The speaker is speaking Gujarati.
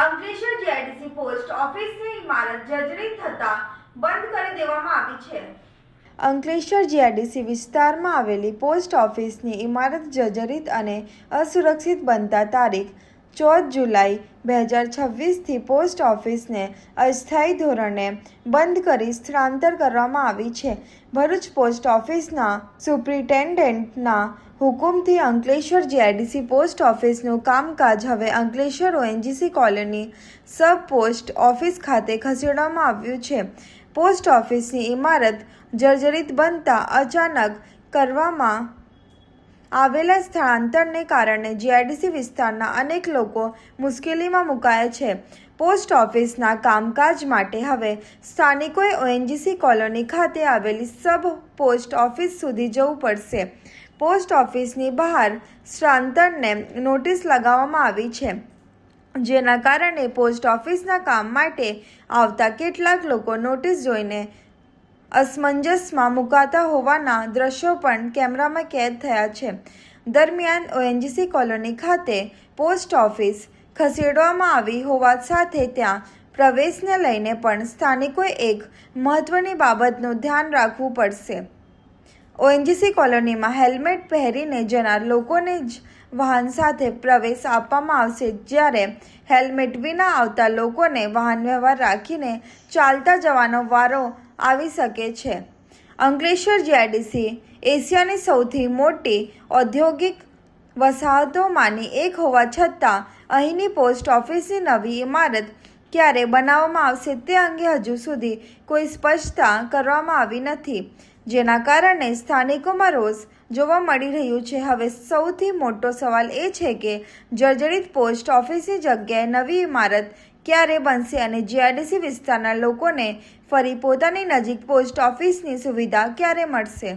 અંકલેશ્વર જીઆઈડીસી પોસ્ટ ઓફિસની ઇમારત જર્જરિત થતા બંધ કરી દેવામાં આવી છે. અંકલેશ્વર જીઆઈડીસી વિસ્તારમાં આવેલી પોસ્ટ ઓફિસની ઇમારત જર્જરિત અને અસુરક્ષિત બનતા તારીખ 14 જુલાઈ 2026થી પોસ્ટ ઓફિસને અસ્થાયી ધોરણે બંધ કરી સ્થળાંતર કરવામાં આવી છે. ભરૂચ પોસ્ટ ઓફિસના સુપ્રિન્ટેન્ડન્ટના હુકુમથી અંકલેશ્વર જીઆઈડીસી પોસ્ટ ઓફિસનું કામકાજ હવે અંકલેશ્વર ઓએનજીસી કોલોની સબ પોસ્ટ ઓફિસ ખાતે ખસેડવામાં આવ્યું છે. પોસ્ટ ઓફિસની ઇમારત જર્જરિત બનતા અચાનક કરવામાં આવેલા સ્થળાંતરને કારણે જીઆઈડીસી વિસ્તારના અનેક લોકો મુશ્કેલીમાં મુકાયા છે. પોસ્ટ ઓફિસના કામકાજ માટે હવે સ્થાનિકોએ ઓએનજીસી કોલોની ખાતે આવેલી સબ પોસ્ટ ઓફિસ સુધી જવું પડશે. પોસ્ટ ઓફિસની બહાર સ્થળાંતરને નોટિસ લગાવવામાં આવી છે, જેના કારણે પોસ્ટ ઓફિસના કામ માટે આવતા કેટલાક લોકો નોટિસ જોઈને અસમંજસમાં મુકાતા હોવાના દ્રશ્યો પણ કેમેરામાં કેદ થયા છે. દરમિયાન ઓએનજીસી કોલોની ખાતે પોસ્ટ ઓફિસ ખસેડવામાં આવી હોવા સાથે ત્યાં પ્રવેશને લઈને પણ સ્થાનિકોએ એક મહત્વની બાબતનું ધ્યાન રાખવું પડશે. ઓએનજીસી કોલોનીમાં હેલ્મેટ પહેરીને જનાર લોકોને જ વાહન સાથે પ્રવેશ આપવામાં આવશે, જ્યારે હેલ્મેટ વિના આવતા લોકોને વાહન વ્યવહાર રાખીને ચાલતા જવાનો વારો આવી શકે છે. અંકલેશ્વર જીઆઈડીસી એશિયાની સૌથી મોટી ઔદ્યોગિક વસાહતોમાંની એક હોવા છતાં અહીંની પોસ્ટ ઓફિસની નવી ઇમારત ક્યારે બનાવવામાં આવશે તે અંગે હજુ સુધી કોઈ સ્પષ્ટતા કરવામાં આવી નથી, જેના કારણે સ્થાનિકોમાં રોષ જોવા મળી રહ્યું છે. હવે સૌથી મોટો સવાલ એ છે કે જર્જરિત પોસ્ટ ઓફિસની જગ્યાએ નવી ઇમારત ક્યારે બનશે અને જીઆઈડીસી વિસ્તારના લોકોને ફરી પોતાની નજીક પોસ્ટ ઓફિસની સુવિધા ક્યારે મળશે.